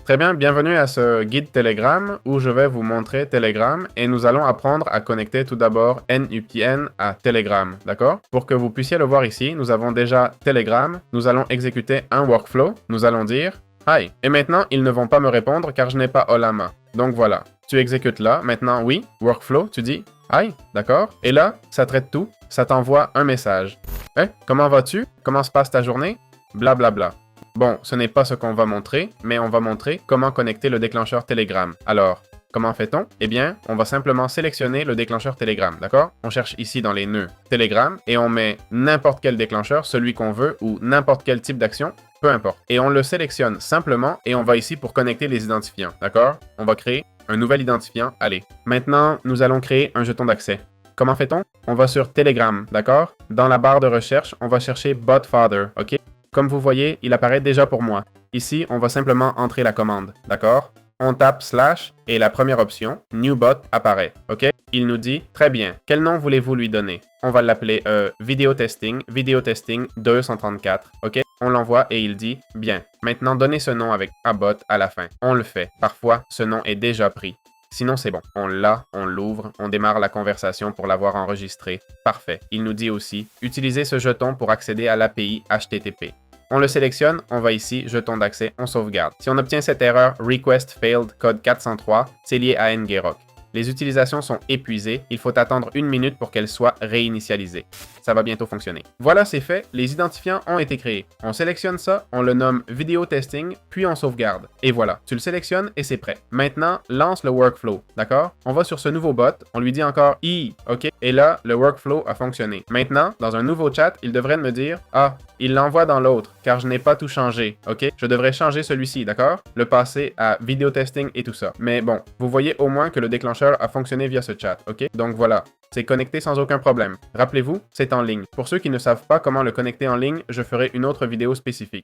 Très bien, bienvenue à ce guide Telegram où je vais vous montrer Telegram et nous allons apprendre à connecter tout d'abord NUPN à Telegram, d'accord? Pour que vous puissiez le voir ici, nous avons déjà Telegram, nous allons exécuter un workflow, nous allons dire Hi. Et maintenant, ils ne vont pas me répondre car je n'ai pas Olama. Donc voilà, tu exécutes là, maintenant oui, workflow, tu dis Hi, d'accord? Et là, ça traite tout, ça t'envoie un message. Comment vas-tu? Comment se passe ta journée? Blablabla. Bon, ce n'est pas ce qu'on va montrer, mais on va montrer comment connecter le déclencheur Telegram. Alors, comment fait-on? Eh bien, on va simplement sélectionner le déclencheur Telegram, d'accord? On cherche ici dans les nœuds Telegram et on met n'importe quel déclencheur, celui qu'on veut ou n'importe quel type d'action, peu importe. Et on le sélectionne simplement et on va ici pour connecter les identifiants, d'accord? On va créer un nouvel identifiant, allez. Maintenant, nous allons créer un jeton d'accès. Comment fait-on? On va sur Telegram, d'accord? Dans la barre de recherche, on va chercher Botfather, ok? Comme vous voyez, il apparaît déjà pour moi. Ici, on va simplement entrer la commande, d'accord? On tape slash et la première option, New Bot, apparaît, ok? Il nous dit, très bien, quel nom voulez-vous lui donner? On va l'appeler Video Testing 234, ok? On l'envoie et il dit, bien, maintenant donnez ce nom avec abot à la fin. On le fait. Parfois, ce nom est déjà pris. Sinon, c'est bon. On l'a, on l'ouvre, on démarre la conversation pour l'avoir enregistré. Parfait. Il nous dit aussi, utilisez ce jeton pour accéder à l'API HTTP. On le sélectionne, on va ici, jeton d'accès, on sauvegarde. Si on obtient cette erreur Request Failed code 403, c'est lié à Ngrok. Les utilisations sont épuisées, il faut attendre 1 minute pour qu'elles soient réinitialisées. Ça va bientôt fonctionner. Voilà, c'est fait, les identifiants ont été créés. On sélectionne ça, on le nomme Video Testing, puis on sauvegarde. Et voilà, tu le sélectionnes et c'est prêt. Maintenant, lance le workflow, d'accord? On va sur ce nouveau bot, on lui dit encore « I », ok? Et là, le workflow a fonctionné. Maintenant, dans un nouveau chat, il devrait me dire « Ah, il l'envoie dans l'autre, car je n'ai pas tout changé, ok? Je devrais changer celui-ci, d'accord? Le passer à Video Testing et tout ça. Mais bon, vous voyez au moins que le déclencheur a fonctionné via ce chat, ok? Donc voilà, c'est connecté sans aucun problème. Rappelez-vous, c'est en ligne. Pour ceux qui ne savent pas comment le connecter en ligne, je ferai une autre vidéo spécifique.